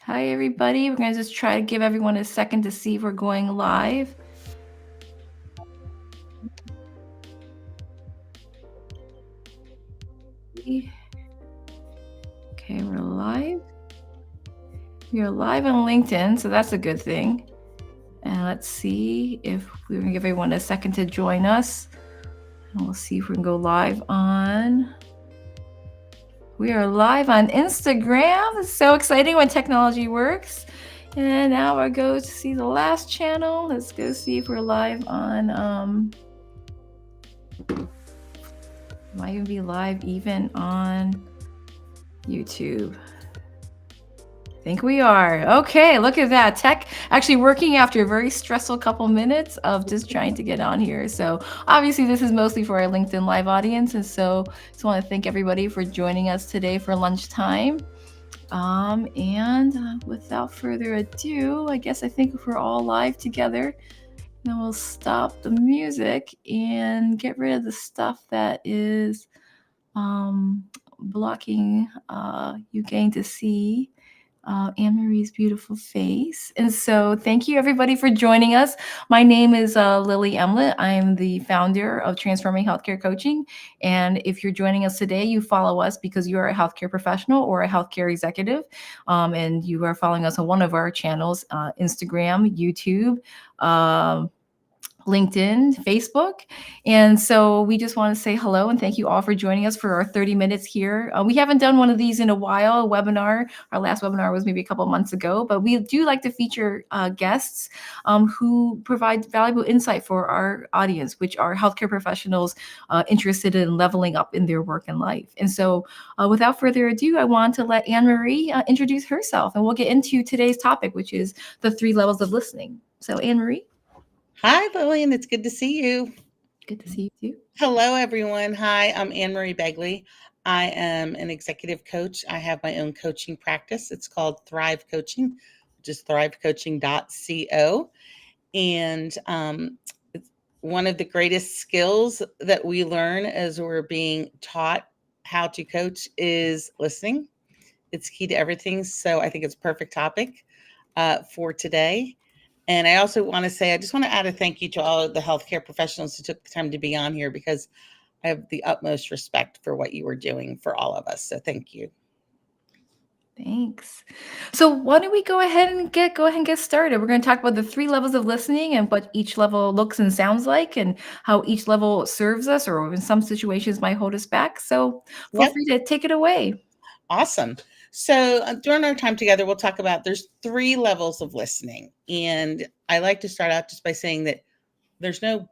Hi, everybody. We're going to just try to give everyone a second to see if we're going live. Okay, we're live. We're live on LinkedIn, so that's a good thing. And let's see if we're going to give everyone a second to join us. And we'll see if we can go live on. We are live on Instagram. It's so exciting when technology works. And now I go to see the last channel. Let's go see if we're live on might even be live even on YouTube. I think we are. Okay, look at that. Tech actually working after a very stressful couple minutes of just trying to get on here. So obviously this is mostly for our LinkedIn Live audience. And so I just want to thank everybody for joining us today for lunchtime. Without further ado, I think if we're all live together, then we'll stop the music and get rid of the stuff that is blocking you getting to see Anne-Marie's beautiful face. And so thank you everybody for joining us. My name is Lily Emlet. I'm the founder of Transforming Healthcare Coaching. And if you're joining us today, you follow us because you're a healthcare professional or a healthcare executive. And you are following us on one of our channels, Instagram, YouTube, LinkedIn, Facebook. And so we just want to say hello and thank you all for joining us for our 30 minutes here. We haven't done one of these in a while, a webinar. Our last webinar was maybe a couple months ago, but we do like to feature guests who provide valuable insight for our audience, which are healthcare professionals interested in leveling up in their work and life. And so without further ado, I want to let Anne-Marie introduce herself, and we'll get into today's topic, which is the 3 levels of listening. So Anne-Marie. Hi, Lillian. It's good to see you. Good to see you too. Hello, everyone. Hi, I'm Anne-Marie Begley. I am an executive coach. I have my own coaching practice. It's called Thrive Coaching, which is thrivecoaching.co. And it's one of the greatest skills that we learn as we're being taught how to coach is listening. It's key to everything. So I think it's a perfect topic for today. And I also want to say, I just want to add a thank you to all of the healthcare professionals who took the time to be on here, because I have the utmost respect for what you were doing for all of us. So thank you. Thanks. So why don't we go ahead and get started. We're going to talk about the 3 levels of listening and what each level looks and sounds like and how each level serves us or in some situations might hold us back. So feel Yep. free to take it away. Awesome. So during our time together, we'll talk about there's 3 levels of listening. And I like to start out just by saying that there's no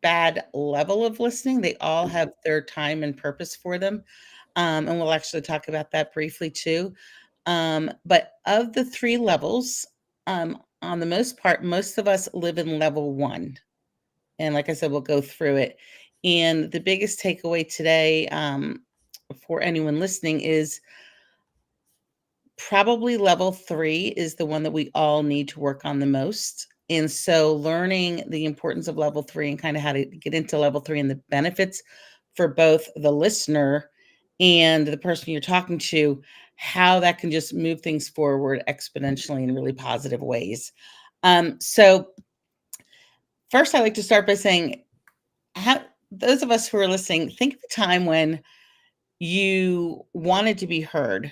bad level of listening. They all have their time and purpose for them. And we'll actually talk about that briefly too. But of the 3 levels, on the most part, most of us live in level 1. And like I said, we'll go through it. And the biggest takeaway today for anyone listening is probably level 3 is the one that we all need to work on the most. And so learning the importance of level 3 and kind of how to get into level 3 and the benefits for both the listener and the person you're talking to, how that can just move things forward exponentially in really positive ways. So first, I like to start by saying, how those of us who are listening, think of a time when you wanted to be heard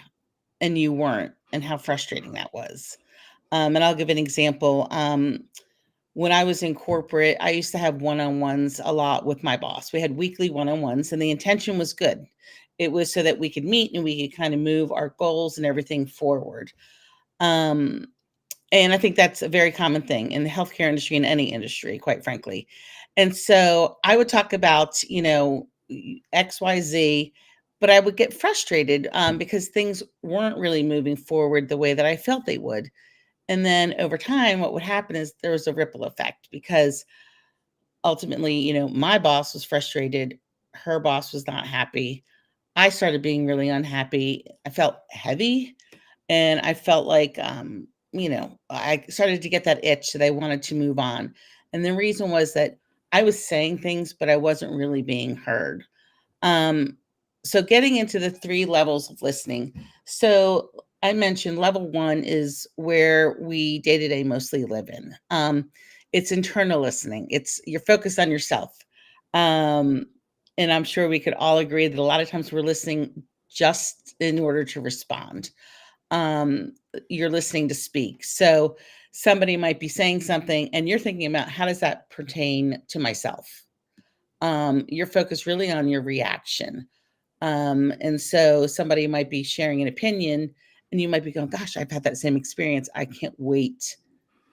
and you weren't, and how frustrating that was. And I'll give an example. When I was in corporate, I used to have one-on-ones a lot with my boss. We had weekly one-on-ones, and the intention was good. It was so that we could meet and we could kind of move our goals and everything forward. And I think that's a very common thing in the healthcare industry, in any industry, quite frankly. And so I would talk about, XYZ, but I would get frustrated because things weren't really moving forward the way that I felt they would. And then over time, what would happen is there was a ripple effect, because ultimately, my boss was frustrated. Her boss was not happy. I started being really unhappy. I felt heavy, and I felt like, I started to get that itch that I wanted to move on. And the reason was that I was saying things, but I wasn't really being heard. Um, so getting into the 3 levels of listening. So I mentioned level 1 is where we day to day mostly live in. It's internal listening. It's you're focused on yourself. Um, and I'm sure we could all agree that a lot of times we're listening just in order to respond. Um, you're listening to speak. So somebody might be saying something and you're thinking about how does that pertain to myself? You're focused really on your reaction. And so somebody might be sharing an opinion and you might be going, gosh, I've had that same experience. I can't wait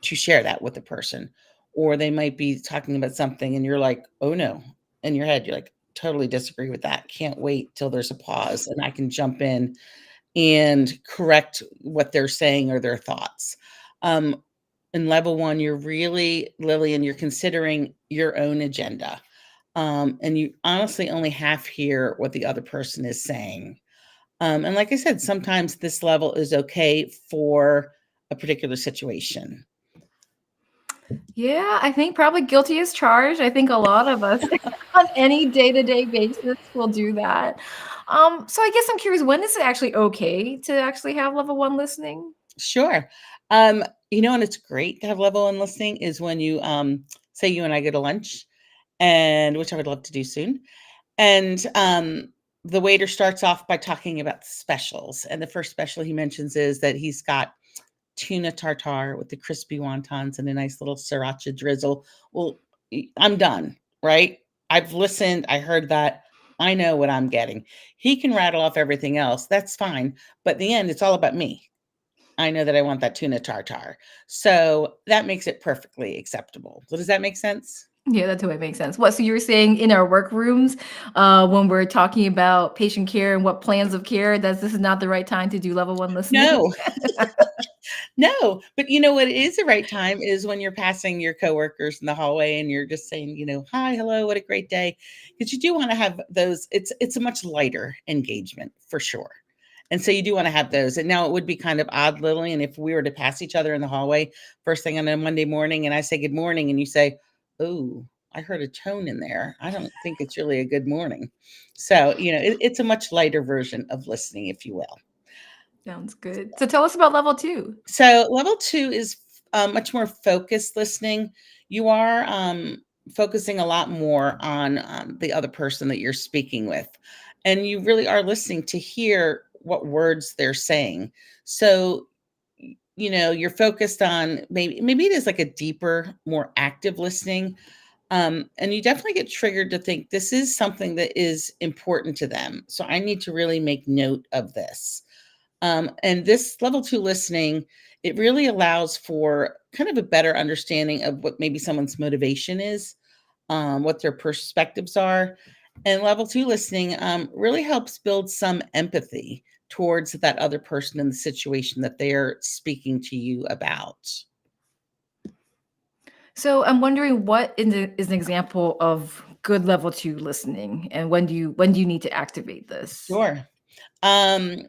to share that with the person. Or they might be talking about something and you're like, oh no. In your head, you're like, totally disagree with that. Can't wait till there's a pause and I can jump in and correct what they're saying or their thoughts. Um, in level 1, you're really, Lillian, you're considering your own agenda. And you honestly only half hear what the other person is saying. And like I said, sometimes this level is okay for a particular situation. Yeah, I think probably guilty as charged. I think a lot of us on any day-to-day basis will do that. So I guess I'm curious, when is it actually okay to actually have level 1 listening? Sure. And it's great to have level 1 listening is when you say you and I go to lunch, and which I would love to do soon. And the waiter starts off by talking about specials. And the first special he mentions is that he's got tuna tartare with the crispy wontons and a nice little sriracha drizzle. Well, I'm done, right? I've listened, I heard that. I know what I'm getting. He can rattle off everything else. That's fine. But in the end, it's all about me. I know that I want that tuna tartare. So that makes it perfectly acceptable. So does that make sense? Yeah, that totally makes sense. What, so you were saying in our work rooms, when we're talking about patient care and what plans of care, that this is not the right time to do level 1 listening? No. No, but you know what is the right time is when you're passing your coworkers in the hallway and you're just saying, "Hi, hello, what a great day." Because you do wanna have those it's a much lighter engagement for sure. And so you do wanna have those. And now it would be kind of odd, Lily, and if we were to pass each other in the hallway first thing on a Monday morning and I say good morning and you say, "Oh, I heard a tone in there. I don't think it's really a good morning." So, it's a much lighter version of listening, if you will. Sounds good. So tell us about level 2. So level 2 is much more focused listening. You are focusing a lot more on the other person that you're speaking with. And you really are listening to hear what words they're saying. So, you're focused on maybe it is like a deeper, more active listening. And you definitely get triggered to think this is something that is important to them. So I need to really make note of this. And this level 2 listening, it really allows for kind of a better understanding of what maybe someone's motivation is, what their perspectives are. And level 2 listening really helps build some empathy towards that other person in the situation that they're speaking to you about. So I'm wondering what is an example of good level 2 listening, and when do you need to activate this? Sure. Um,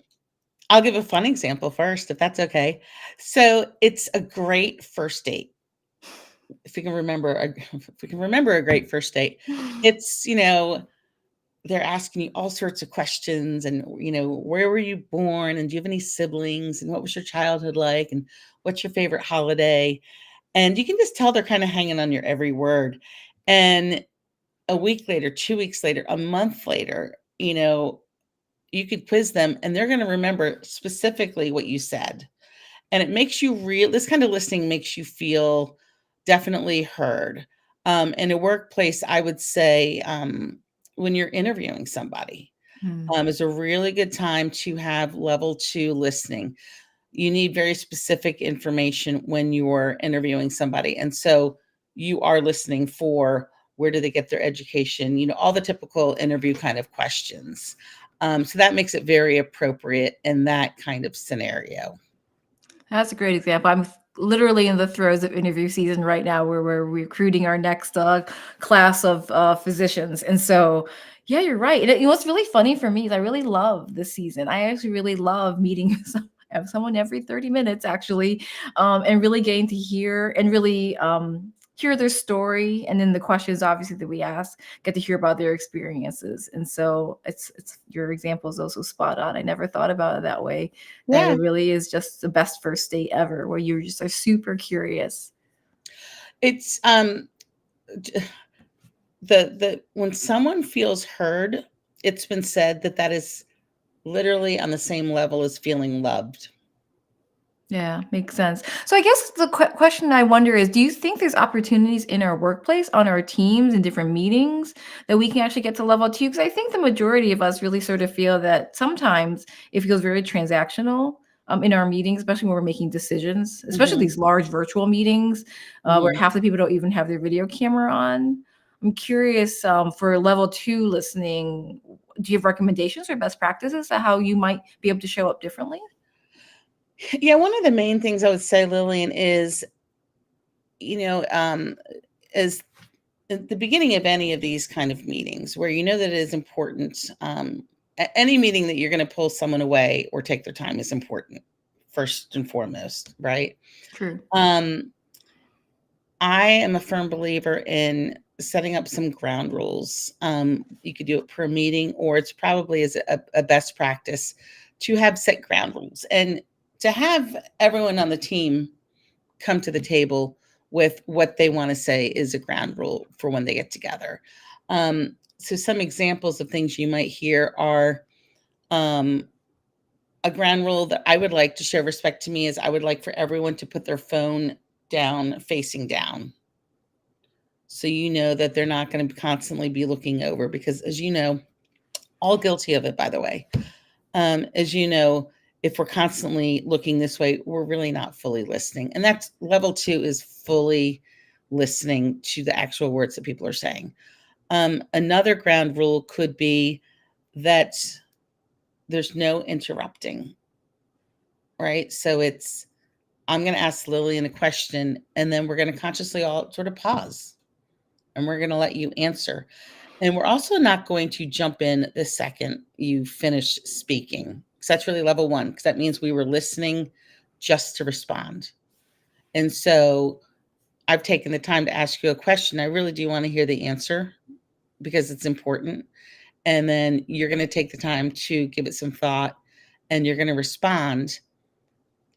I'll give a fun example first, if that's okay. So it's a great first date. If we can remember a great first date, it's, they're asking you all sorts of questions and, where were you born? And do you have any siblings? And what was your childhood like? And what's your favorite holiday? And you can just tell they're kind of hanging on your every word. And a week later, 2 weeks later, a month later, you could quiz them and they're going to remember specifically what you said. And it makes you real this kind of listening makes you feel definitely heard. In a workplace, I would say, when you're interviewing somebody, Mm. is a really good time to have level 2 listening. You need very specific information when you're interviewing somebody, and so you are listening for where do they get their education, all the typical interview kind of questions. So that makes it very appropriate in that kind of scenario. That's a great example. I'm literally in the throes of interview season right now where we're recruiting our next class of physicians. And so, yeah, you're right. And what's really funny for me is I really love this season. I actually really love meeting someone every 30 minutes, actually, and really getting to hear and really hear their story, and then the questions obviously that we ask, get to hear about their experiences. And so it's your example is also spot on. I never thought about it that way. That it Yeah. really is just the best first date ever, where you just are super curious. It's the when someone feels heard, it's been said that that is literally on the same level as feeling loved. Yeah, makes sense. So I guess the question I wonder is, do you think there's opportunities in our workplace, on our teams, in different meetings that we can actually get to level two? Because I think the majority of us really sort of feel that sometimes it feels very transactional in our meetings, especially when we're making decisions, especially Mhm, these large virtual meetings where mhm. half the people don't even have their video camera on. I'm curious for level two listening, do you have recommendations or best practices on how you might be able to show up differently? Yeah, one of the main things I would say, Lillian, is, is at the beginning of any of these kind of meetings where you know that it is important, any meeting that you're going to pull someone away or take their time is important, first and foremost, right? True. Um, I am a firm believer in setting up some ground rules. You could do it per meeting, or it's probably as a best practice to have set ground rules and to have everyone on the team come to the table with what they want to say is a ground rule for when they get together. So, some examples of things you might hear are um, a ground rule that I would like to show respect to me is I would like for everyone to put their phone down, facing down, so you know that they're not going to constantly be looking over because as you know, all guilty of it, by the way. As you know, if we're constantly looking this way, we're really not fully listening, and that's level 2 is fully listening to the actual words that people are saying. Another ground rule could be that there's no interrupting, right? So it's I'm going to ask Lillian a question, and then we're going to consciously all sort of pause, and we're going to let you answer. And we're also not going to jump in the second you finish speaking. Because that's really level 1, because that means we were listening just to respond. And so I've taken the time to ask you a question. I really do want to hear the answer because it's important. And then you're going to take the time to give it some thought and you're going to respond.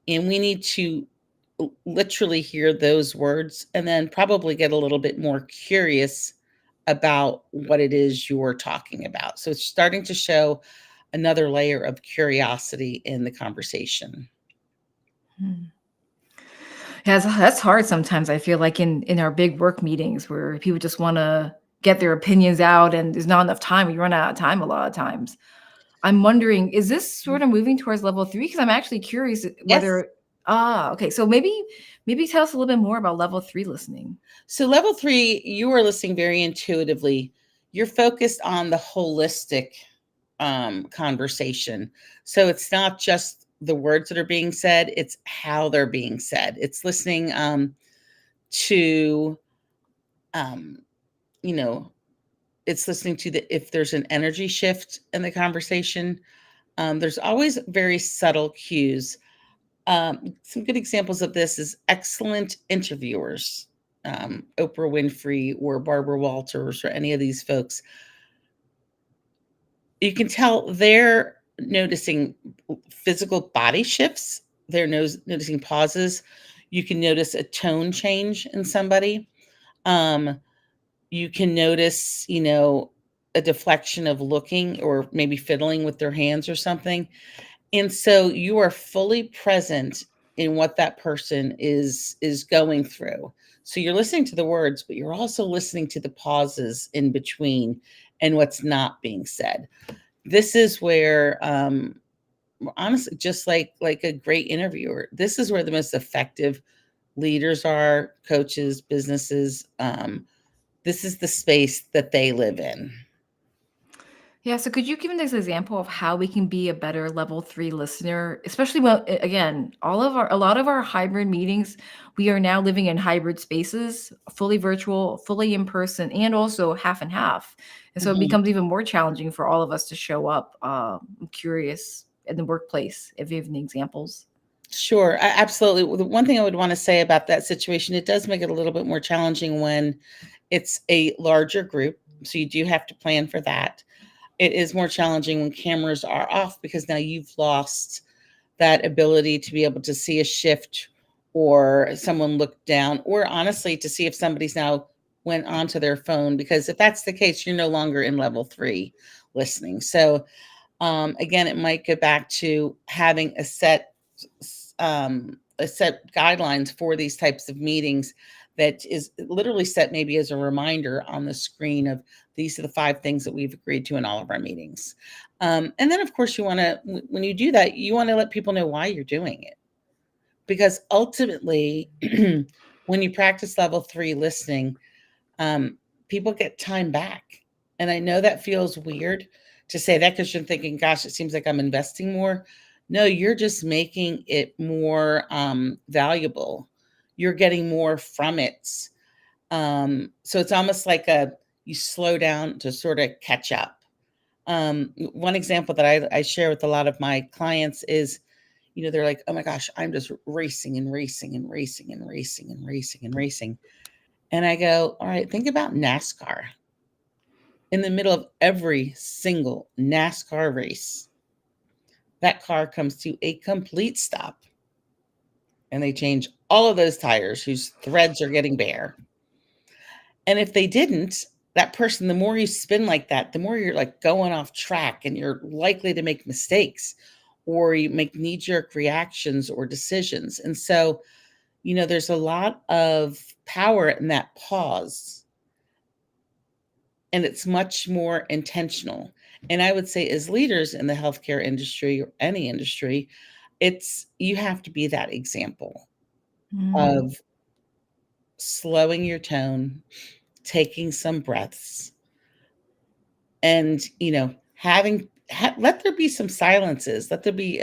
And we need to literally hear those words and then probably get a little bit more curious about what it is you're talking about. So it's starting to show another layer of curiosity in the conversation. Hmm. Yeah, that's hard sometimes. I feel like in our big work meetings where people just want to get their opinions out, and there's not enough time. You run out of time a lot of times. I'm wondering, is this sort of moving towards level three? Because I'm actually curious Yes. whether. Ah, okay. So maybe tell us a little bit more about level three listening. So level 3, you are listening very intuitively. You're focused on the holistic conversation. So it's not just the words that are being said, it's how they're being said. It's listening to um, you know, it's listening to the if there's an energy shift in the conversation. There's always very subtle cues. Some good examples of this is excellent interviewers, Oprah Winfrey or Barbara Walters or any of these folks. You can tell they're noticing physical body shifts. They're noticing pauses. You can notice a tone change in somebody. Um, you can notice, a deflection of looking or maybe fiddling with their hands or something. And so you are fully present in what that person is going through. So you're listening to the words, but you're also listening to the pauses in between and what's not being said. This is where honestly, just like a great interviewer, this is where the most effective leaders are, coaches, businesses. This is the space that they live in. Yeah, so could you give an example of how we can be a better level 3 listener, especially when again, a lot of our hybrid meetings, we are now living in hybrid spaces, fully virtual, fully in person, and also half and half. And so it Mhm. becomes even more challenging for all of us to show up. I'm curious in the workplace if you have any examples. Sure, absolutely. Well, the one thing I would want to say about that situation, it does make it a little bit more challenging when it's a larger group. So you do have to plan for that. It is more challenging when cameras are off because now you've lost that ability to be able to see a shift or someone look down, or honestly to see if somebody's now went onto their phone, because if that's the case, you're no longer in level 3 listening. So again, it might go back to having a set guidelines for these types of meetings that is literally set maybe as a reminder on the screen of these are the 5 things that we've agreed to in all of our meetings. And then, of course, you want to, when you do that, you want to let people know why you're doing it. Because ultimately, when you practice level 3 listening, um, people get time back. And I know that feels weird to say that because you're thinking, gosh, it seems like I'm investing more. No, you're just making it more valuable. You're getting more from it. So it's almost like you slow down to sort of catch up. One example that I share with a lot of my clients is, they're like, oh my gosh, I'm just racing and racing and racing and racing and racing and racing. And I go, all right, think about NASCAR. In the middle of every single NASCAR race, that car comes to a complete stop and they change all of those tires whose threads are getting bare. And if they didn't, that person, the more you spin like that, the more you're like going off track and you're likely to make mistakes or you make knee jerk reactions or decisions. And so, there's a lot of power in that pause, and it's much more intentional. And I would say, as leaders in the healthcare industry or any industry, you have to be that example Mm. of slowing your tone, taking some breaths, and let there be some silences, let there be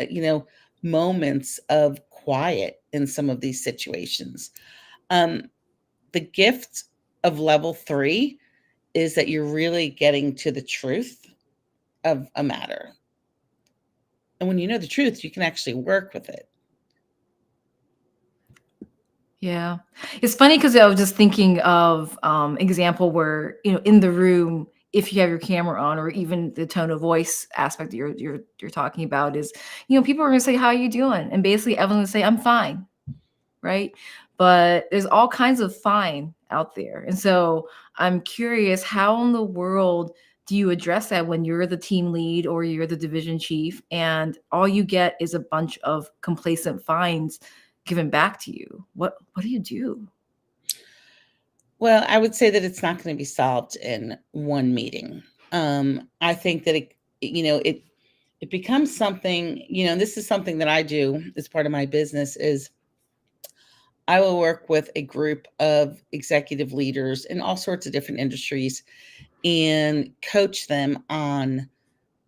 moments of quiet in some of these situations. um the gift of level 3 is that you're really getting to the truth of a matter, and when you know the truth you can actually work with it. Yeah. It's funny because I was just thinking of, example where, in the room, if you have your camera on or even the tone of voice aspect that you're talking about is, people are gonna say, "How you doing?" And basically everyone's gonna say, "I'm fine." Right? But there's all kinds of fine out there. And so I'm curious, how in the world do you address that when you're the team lead or you're the division chief and all you get is a bunch of complacent fines given back to you? What do you do? Well, I would say that it's not going to be solved in one meeting. I think that it becomes something, and this is something that I do as part of my business is I will work with a group of executive leaders in all sorts of different industries and coach them on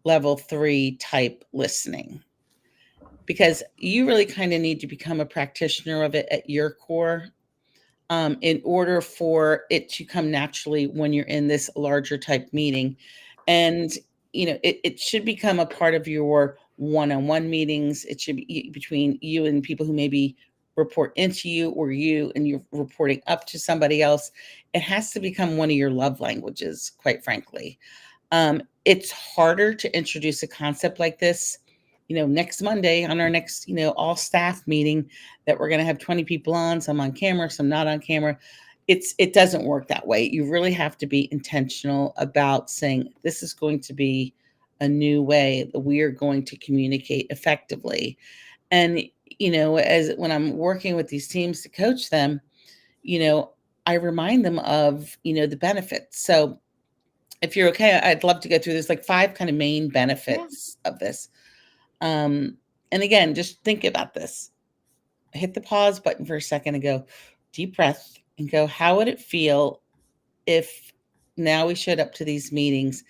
level 3 type listening, because you really kind of need to become a practitioner of it at your core, in order for it to come naturally when you're in this larger type meeting. And, it should become a part of your one-on-one meetings. It should be between you and people who maybe report into you, or you and you're reporting up to somebody else. It has to become one of your love languages, quite frankly. It's harder to introduce a concept like this, next Monday on our next, all staff meeting that we're going to have 20 people on, some on camera, some not on camera. It doesn't work that way. You really have to be intentional about saying, this is going to be a new way that we are going to communicate effectively. And, as when I'm working with these teams to coach them, you know, I remind them of, the benefits. So if you're okay, I'd love to go through this, like 5 kind of main Yeah. benefits of this. Um, and again, just think about this. Hit the pause button for a second and go deep breath and go, how would it feel if now we showed up to these meetings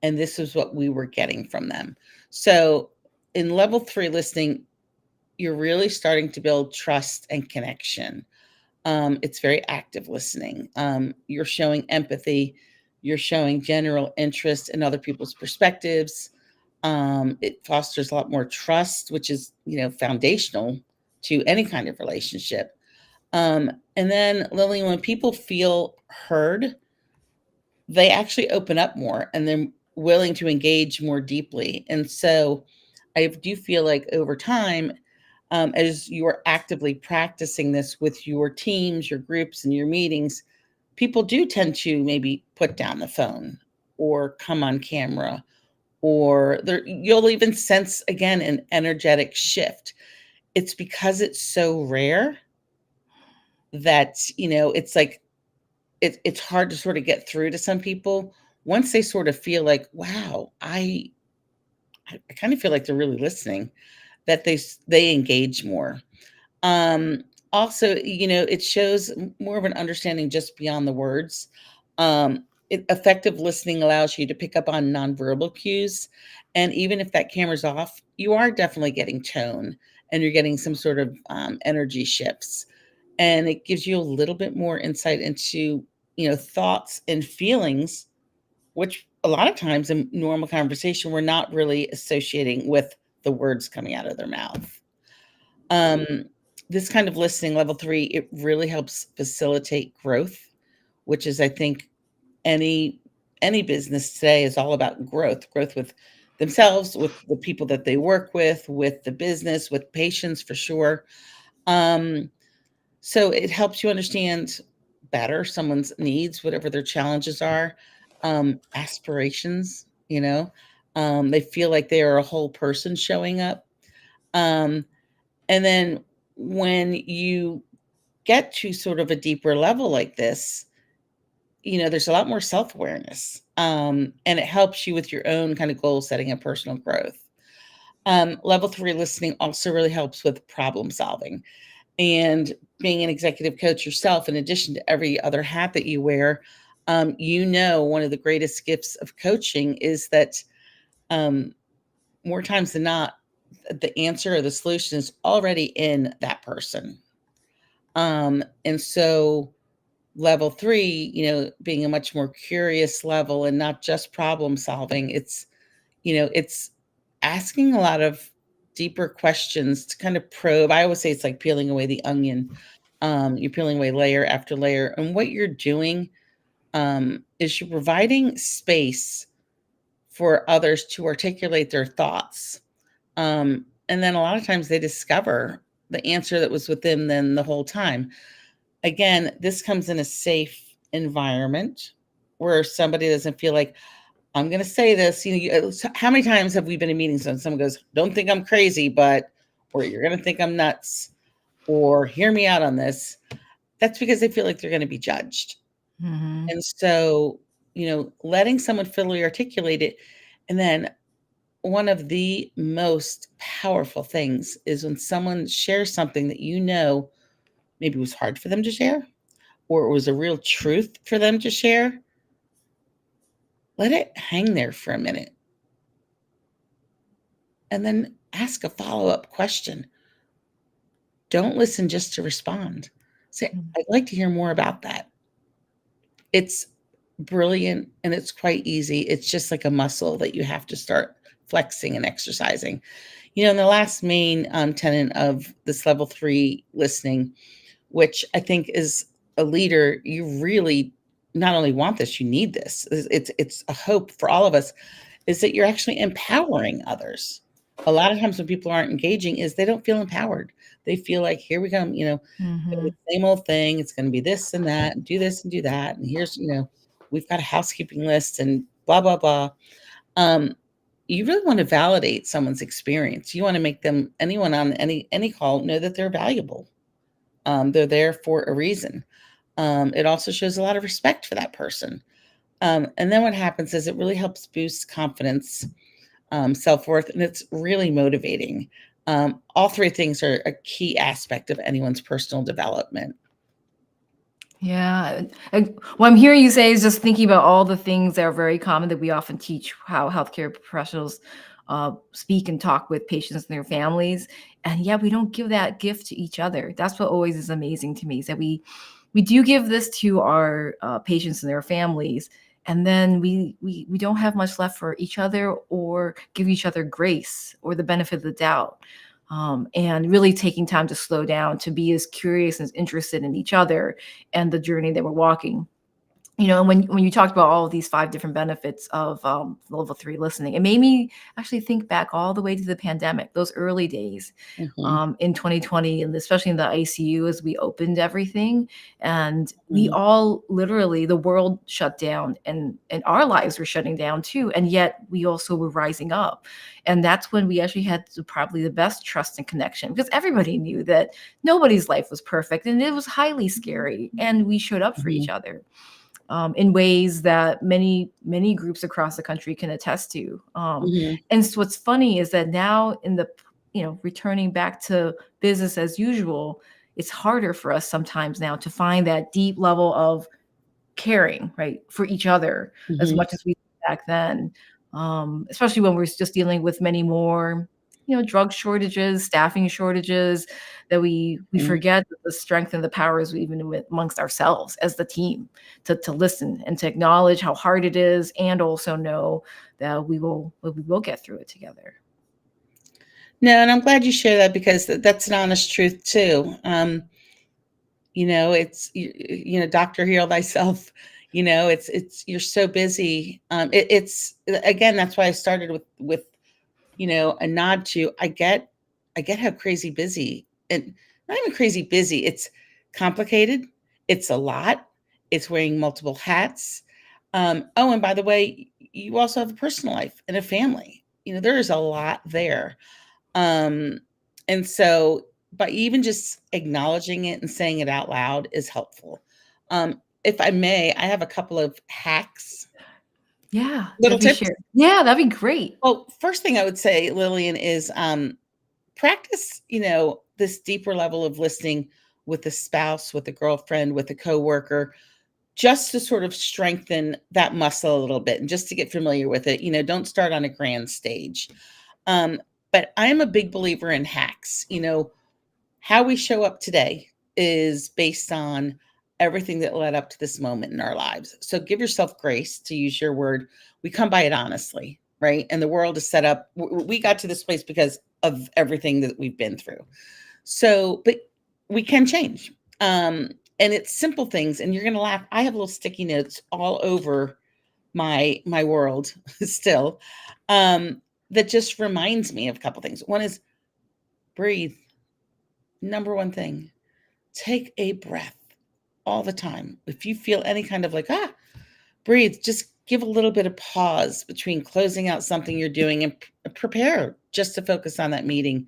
and this is what we were getting from them? So in level 3 listening, you're really starting to build trust and connection. It's very active listening. You're showing empathy. You're showing general interest in other people's perspectives. It fosters a lot more trust, which is, foundational to any kind of relationship. And then, Lillian, when people feel heard, they actually open up more and they're willing to engage more deeply. And so I do feel like over time, as you are actively practicing this with your teams, your groups, and your meetings, people do tend to maybe put down the phone or come on camera, or you'll even sense again an energetic shift. It's because it's so rare that, it's like it's hard to sort of get through to some people. Once they sort of feel like, wow, I kind of feel like they're really listening, that they engage more. Also, it shows more of an understanding just beyond the words. Effective listening allows you to pick up on nonverbal cues. And even if that camera's off, you are definitely getting tone and you're getting some sort of energy shifts. And it gives you a little bit more insight into, thoughts and feelings, which a lot of times in normal conversation, we're not really associating with the words coming out of their mouth. This kind of listening, level 3, it really helps facilitate growth, which is, I think, any business today is all about growth with themselves, with the people that they work with the business, with patients for sure. So it helps you understand better someone's needs, whatever their challenges are, aspirations, they feel like they are a whole person showing up. Um, and then when you get to sort of a deeper level like this, there's a lot more self-awareness. And it helps you with your own kind of goal setting and personal growth. Level 3 listening also really helps with problem solving. And being an executive coach yourself, in addition to every other hat that you wear, one of the greatest gifts of coaching is that more times than not, the answer or the solution is already in that person. And so level 3, being a much more curious level and not just problem solving, it's asking a lot of deeper questions to kind of probe. I always say it's like peeling away the onion. You're peeling away layer after layer. And what you're doing is you're providing space for others to articulate their thoughts. And then a lot of times they discover the answer that was within them the whole time. Again, this comes in a safe environment where somebody doesn't feel like, I'm going to say this. How many times have we been in meetings and someone goes, don't think I'm crazy, or you're going to think I'm nuts, or hear me out on this. That's because they feel like they're going to be judged. Mm-hmm. And so, letting someone fully articulate it. And then one of the most powerful things is when someone shares something that maybe was hard for them to share, or it was a real truth for them to share. Let it hang there for a minute. And then ask a follow-up question. Don't listen just to respond. Say, I'd like to hear more about that. It's brilliant and it's quite easy. It's just like a muscle that you have to start flexing and exercising. And the last main tenet of this level 3 listening, which I think is a leader, you really not only want this, you need this. It's a hope for all of us, is that you're actually empowering others. A lot of times when people aren't engaging is they don't feel empowered. They feel like, here we come, Mm-hmm. the same old thing. It's going to be this and that, and do this and do that. And here's, we've got a housekeeping list and blah, blah, blah. You really want to validate someone's experience. You want to make anyone on any call know that they're valuable. They're there for a reason. It also shows a lot of respect for that person. And then what happens is it really helps boost confidence, self-worth, and it's really motivating. All 3 things are a key aspect of anyone's personal development. Yeah. What I'm hearing you say is just thinking about all the things that are very common that we often teach how healthcare professionals speak and talk with patients and their families. And yeah, we don't give that gift to each other. That's what always is amazing to me, is that we do give this to our patients and their families, and then we don't have much left for each other or give each other grace or the benefit of the doubt. and really taking time to slow down, to be as curious and interested in each other and the journey that we're walking. And when you talked about all of these 5 different benefits of, level 3 listening, it made me actually think back all the way to the pandemic, those early days, Mhm, in 2020, and especially in the ICU as we opened everything, and we mhm, all literally the world shut down, and our lives were shutting down too, and yet we also were rising up. And that's when we actually had probably the best trust and connection, because everybody knew that nobody's life was perfect, and it was highly scary, and we showed up for each mhm, other in ways that many groups across the country can attest to. mhm. And so what's funny is that now in the returning back to business as usual, it's harder for us sometimes now to find that deep level of caring, right, for each other as Mhm, much as we did back then. Especially when we're just dealing with many more, drug shortages, staffing shortages, that we mhm. forget that the strength and the power is even amongst ourselves as the team, to listen and to acknowledge how hard it is, and also know that we will get through it together. No, and I'm glad you share that because that's an honest truth too. It's doctor heal thyself. It's you're so busy. It's again, that's why I started with a nod to I get how crazy busy, and not even crazy busy. It's complicated. It's a lot. It's wearing multiple hats. Oh, and by the way, you also have a personal life and a family. There is a lot there. Um, and so by even just acknowledging it and saying it out loud is helpful. If I may, I have a couple of hacks, Yeah, little definitely tips. share. Yeah, that'd be great. Well, first thing I would say, Lillian, is practice, this deeper level of listening with a spouse, with a girlfriend, with a coworker, just to sort of strengthen that muscle a little bit and just to get familiar with it. Don't start on a grand stage. Um, but I'm a big believer in hacks. How we show up today is based on everything that led up to this moment in our lives. So give yourself grace, to use your word. We come by it honestly, right? And the world is set up. We got to this place because of everything that we've been through. So, but we can change. And it's simple things. And you're going to laugh. I have little sticky notes all over my world still, that just reminds me of a couple things. One is breathe. Number one thing, take a breath all the time. If you feel any kind of like, breathe, just give a little bit of pause between closing out something you're doing and prepare just to focus on that meeting.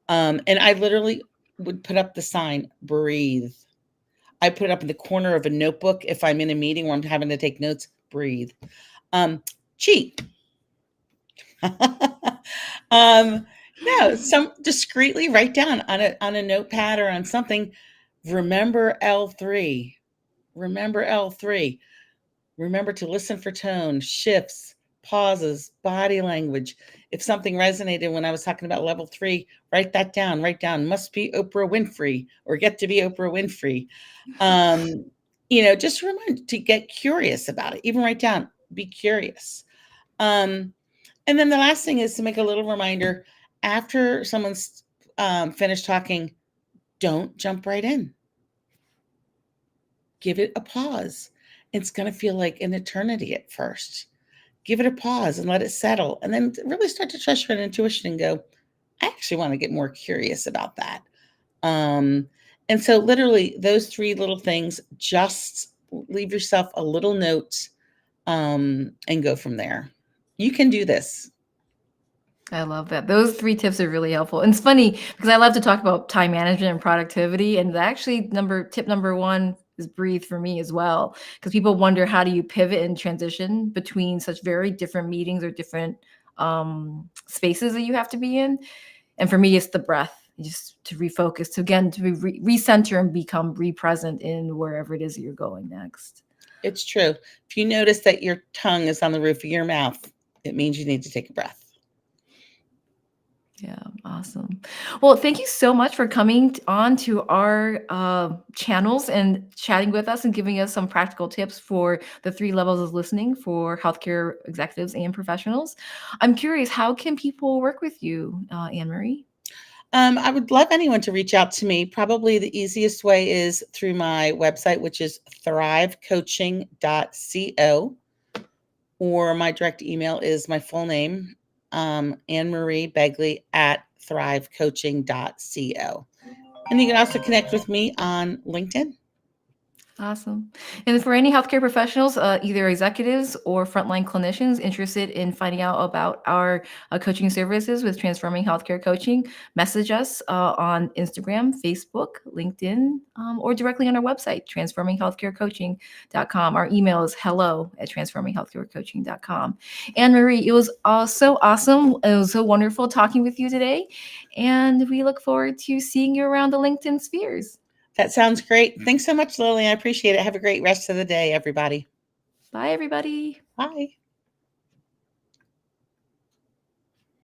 And I literally would put up the sign, breathe. I put it up in the corner of a notebook if I'm in a meeting where I'm having to take notes, breathe. Cheat. um, no, some discreetly write down on a notepad or on something. Remember L3. Remember L3. Remember to listen for tone, shifts, pauses, body language. If something resonated when I was talking about level 3, write that down. Write down must be Oprah Winfrey or get to be Oprah Winfrey. Just remind to get curious about it. Even write down, be curious. Um, and then the last thing is to make a little reminder after someone's finished talking, don't jump right in. Give it a pause. It's going to feel like an eternity at first. Give it a pause and let it settle. And then really start to trust your intuition and go, I actually want to get more curious about that. Um, and so, literally, those three little things, just leave yourself a little note, and go from there. You can do this. I love that. Those 3 tips are really helpful. And it's funny because I love to talk about time management and productivity, and actually tip number 1 is breathe for me as well. Because people wonder, how do you pivot and transition between such very different meetings or different, spaces that you have to be in? And for me, it's the breath, just to refocus, to again, to recenter and become re-present in wherever it is that you're going next. It's true. If you notice that your tongue is on the roof of your mouth, it means you need to take a breath. Yeah, awesome. Well, thank you so much for coming on to our channels and chatting with us and giving us some practical tips for the 3 levels of listening for healthcare executives and professionals. I'm curious, how can people work with you, Anne Marie? I would love anyone to reach out to me. Probably the easiest way is through my website, which is thrivecoaching.co, or my direct email is my full name, Anne Marie Begley at thrivecoaching.co. And you can also connect with me on LinkedIn. Awesome. And for any healthcare professionals, either executives or frontline clinicians interested in finding out about our coaching services with Transforming Healthcare Coaching, message us on Instagram, Facebook, LinkedIn, or directly on our website, transforminghealthcarecoaching.com. Our email is hello@transforminghealthcarecoaching.com. Anne Marie, it was so awesome. It was so wonderful talking with you today. And we look forward to seeing you around the LinkedIn spheres. That sounds great. Thanks so much, Lily. I appreciate it. Have a great rest of the day, everybody. Bye, everybody. Bye.